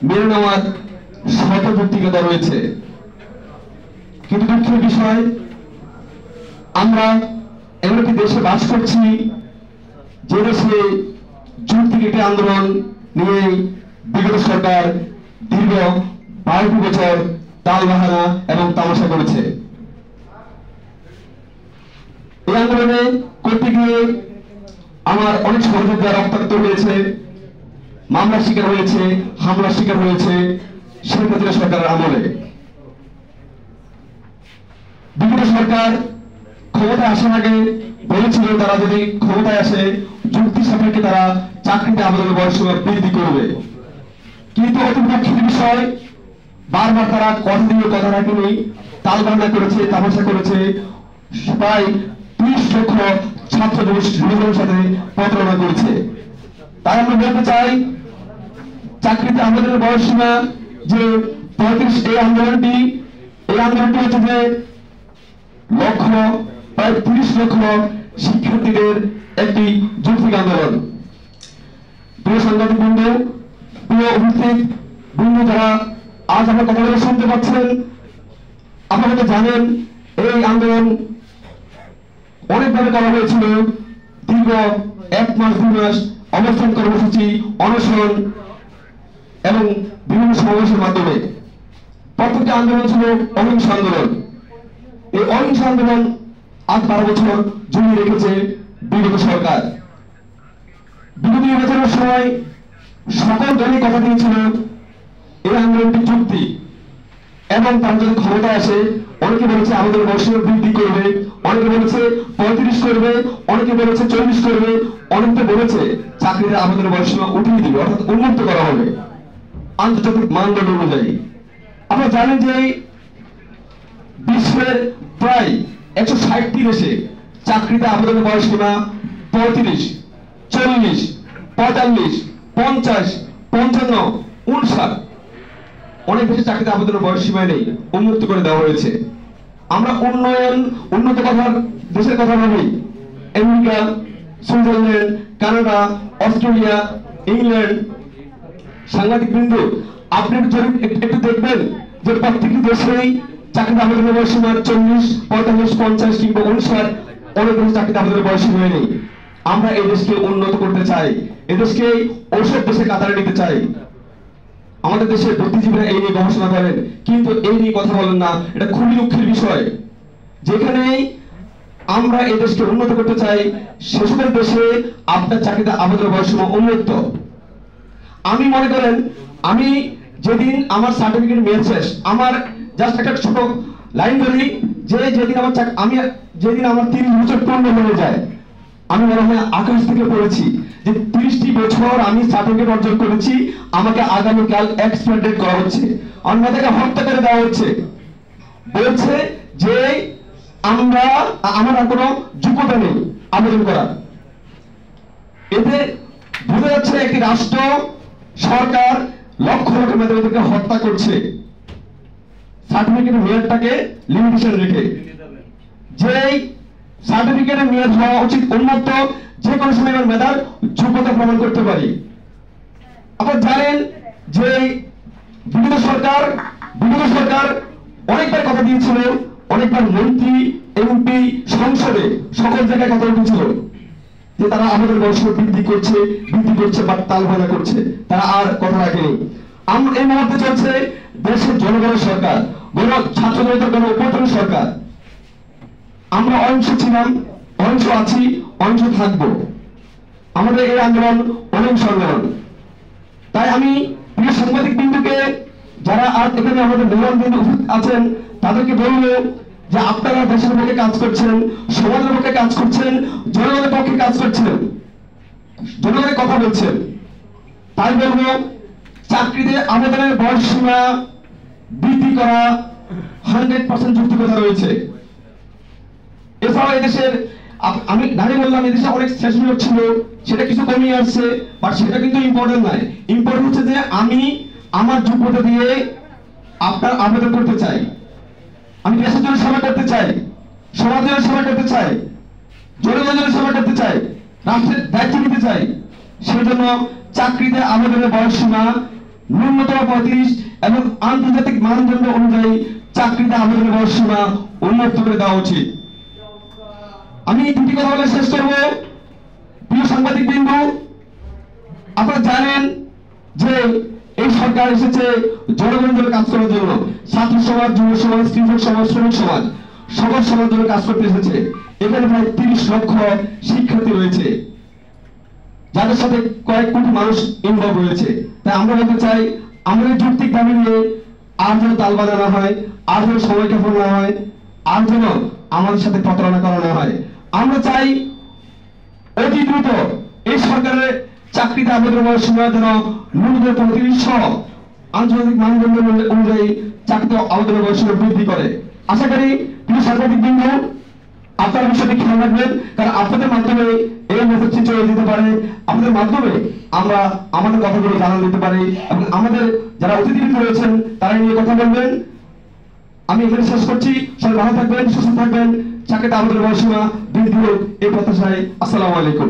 মেনে নেওয়ার শত যৌক্তিকতা রয়েছে, কিন্তু দুঃখের বিষয় আমরা এমন একটি দেশে বাস করছি যে দেশে যৌক্তিক একটি আন্দোলন নিয়ে বিগত সরকার দীর্ঘ 12 বছর তালবাহানা এবং তামাশা করেছে। এই আন্দোলনে করতে গিয়ে আমার অনেক সহযোগিতা রক্তাক্ত হয়েছে, মামলার শিকার হয়েছে, হামলার শিকার হয়েছে শেখ হাসিনা সরকারের আমলে। বিগত সরকার ক্ষমতায় আসার আগে বলেছিল তারা যদি ক্ষমতায় আসে যুক্তি সাপেক্ষে তারা চাকরিতে আবেদনের বয়সসীমা বৃদ্ধি করবে, কিন্তু অতি দুঃখের বিষয় বারবার তারা কথা দিয়ে কথা রাখেনি, তালবাহানা করেছে, তামাশা করেছে, প্রায় 30 লক্ষ ছাত্র যুবকের সাথে প্রতারণা করেছে। তাই আমরা বলতে চাই চাকরিতে আবেদনের বয়সসীমা যে 35, এই আন্দোলনটি হচ্ছে যে প্রায় 30 লক্ষ শিক্ষার্থীদের একটি যৌক্তিক আন্দোলন। প্রিয় সাংবাদিক বন্ধু, প্রিয় উপস্থিত বন্ধু যারা আজ আমার কথাগুলো শুনতে পাচ্ছেন, আপনারা তো জানেন এই আন্দোলন অনেকভাবে করা হয়েছিল। দীর্ঘ 1 মাস 2 মাস অবস্থান কর্মসূচি, অনশন এবং বিভিন্ন সমাবেশের মাধ্যমে প্রত্যেকটি আন্দোলন ছিল অহিংস আন্দোলন। এই অহিংস আন্দোলন আজ 12 বছর ঝুলিয়ে রেখেছে বিগত সরকার। বিগত নির্বাচনের সময় সকল দলই কথা দিয়েছিল এই আন্দোলনটি যুক্তি, এবং তারা যদি ক্ষমতায় আসে অনেকে বলেছে আমাদের বয়সসীমা বৃদ্ধি করবে, অনেকে বলেছে 35 করবে, অনেকে বলেছে 40 করবে, অনেকে বলেছে চাকরিতে আবেদনের বয়সসীমা উঠিয়ে দিবে, অর্থাৎ উন্মুক্ত করা হবে আন্তর্জাতিক মানদণ্ড অনুযায়ী। আপনারা জানেন যে বিশ্বের প্রায় 160টি দেশে চাকরিতে আবেদনের বয়সসীমা 35, 40, 45, 50, 55, 59। অনেক দেশে চাকরিতে আবেদনের বয়সসীমা নেই, উন্মুক্ত করে দেওয়া হয়েছে। আমরা উন্নত দেশের কথা ভাবি, America, Switzerland, Canada, Australia, England. সাংবাদিক বৃন্দ, আপনি একটু দেখবেন যে প্রত্যেকটি দেশেই চাকরিতে আবেদনের বয়সসীমা 40, 45, 50 কিংবা 59। অনেক দেশে চাকরিতে আবেদনের বয়সসীমা নেই। আমরা এই দেশকে উন্নত করতে চাই, এদেশকে ওসব দেশে কাতারে নিতে চাই। আমাদের দেশের বুদ্ধিজীবীরা এই নিয়ে গবেষণা করেন, কিন্তু এই নিয়ে কথা বলেন না। এটা খুবই দুঃখের বিষয়। যেখানে আমরা এই দেশকে উন্নত করতে চাই সেসব দেশে আপনার চাকরিতে আবেদনের বয়সসীমা উন্মুক্ত। আমি মনে করেন আমি যেদিন আমার সার্টিফিকেট মেয়াদ শেষ, আমার জাস্ট একটা ছোট লাইন বলি যে যেদিন আমার 30 বছর পূর্ণ হয়ে যায়, আমি মনে হয় আকাশ থেকে পড়েছি যে 30টি বছর আমি সার্টিফিকেট অর্জন করেছি, আমাকে আগামীকাল এক্সপায়ার ডেট করা হচ্ছে, আমাদেরকে হত্যা করে দেওয়া হচ্ছে। বলছে যে আমার আর কোনো যোগ্যতা নেই আবেদন করার। এতে বোঝা যাচ্ছে একটি রাষ্ট্র সরকার লক্ষ লক্ষ মেধাবীদেরকে হত্যা করছে সার্টিফিকেটের মেয়াদটাকে লিমিটেশন রেখে। যেই সার্টিফিকেটের মেয়াদ হওয়া উচিত উন্মুক্ত, যে কোনো সময় মেধার যোগ্যতা প্রমাণ করতে পারি। আপনারা জানেন যে বিগত সরকার অনেকবার কথা দিয়েছিল, অনেকবার মন্ত্রী, এমপি, সংসদে সকল জায়গায় কথা উঠেছিল যে তারা আমাদের বয়সসীমা বৃদ্ধি করছে বা তালবাহানা করছে। তারা আর কথা রাখেনি। এই মুহূর্তে চলছে দেশের জনগণের সরকার, ছাত্র জনতার গণ অভ্যুত্থানের সরকার। আমরা অংশ ছিলাম, অংশ আছি, অংশ থাকবো। আমাদের এই আন্দোলন অহিংস আন্দোলন। তাই আমি প্রিয় সাংবাদিক বিন্দুকে, যারা আজ এখানে আমাদের মেহমান বিন্দু আছেন, তাদেরকে বলবো যে আপনারা দেশের পক্ষে কাজ করছেন, সমাজের পক্ষে কাজ করছেন, জনগণের পক্ষে কাজ করছেন, জনগণের কথা বলছেন। তাই বলবো চাকরিতে আবেদনের বয়সসীমা বৃদ্ধি করা 100% যৌক্তিকতা রয়েছে। এছাড়াও এদেশের আমি দাঁড়িয়ে বললাম এদেশে অনেক সেশন ছিল, সেটা কিছু কমিয়ে আসছে, বাট সেটা কিন্তু ইম্পর্টেন্ট নয়। ইম্পর্টেন্ট হচ্ছে যে আমি আমার যোগ্যতা দিয়ে আপনার আবেদন করতে চাই, আমি দেশের জন্য সেবা করতে চাই, সমাজের জন্য সেবা করতে চাই, জনগণের জন্য সেবা করতে চাই, রাষ্ট্রের দায়িত্ব নিতে চাই। সেই জন্য চাকরিতে আবেদনের বয়সসীমা ন্যূনতম 35 এবং আন্তর্জাতিক মানদণ্ড অনুযায়ী চাকরিতে আবেদনের বয়সসীমা উন্মুক্ত করে দেওয়া উচিত। আমি দুটি কথা বলে শেষ করব। প্রিয় সাংবাদিক বিন্দু, আপনারা জানেন যে এই সরকার এসেছে জনগণের জন্য কাজ করার জন্য। ছাত্র সমাজ, যুব সমাজ, কৃষক সমাজ, শ্রমিক সমাজ, সকল সমাজের জন্য কাজ করতে এসেছে। এখানে প্রায় 30 লক্ষ শিক্ষার্থী রয়েছে, যাদের সাথে কয়েক কোটি মানুষ ইনভলভ রয়েছে। তাই আমরা বলতে চাই, আমাদের যৌক্তিক দাবি নিয়ে আর যেন তাল বাঁধা হয়, আর যেন সময় ক্ষেপণ না হয়, আর যেন আমাদের সাথে প্রতারণা করা না হয়। আমরা চাই অতি দ্রুত এই সরকারের চাকরিতে আবেদনের বয়সসীমা যেন ন্যূনতম 35 সহ আন্তর্জাতিক মানদণ্ড অনুযায়ী চাকরিতে আবেদনের বয়সসীমা বৃদ্ধি করে। আশা করি প্রিয় সাংবাদিক বিন্দু, আপনারা বিষয়টি খেয়াল রাখবেন, কারণ আপনাদের মাধ্যমে এই মেসেজটি চলে যেতে পারে। আপনাদের মাধ্যমে আমরা আমাদের কথাগুলো জানান দিতে পারি এবং আমাদের যারা অতিথিবৃন্দ রয়েছেন তারা নিয়ে কথা বলবেন। আমি এখানে শেষ করছি। সবাই ভালো থাকবেন, সুস্থ থাকবেন। চাকরিতে আবেদনের বয়সসীমা বৃদ্ধি হোক এই প্রত্যাশায়। আসসালামু আলাইকুম।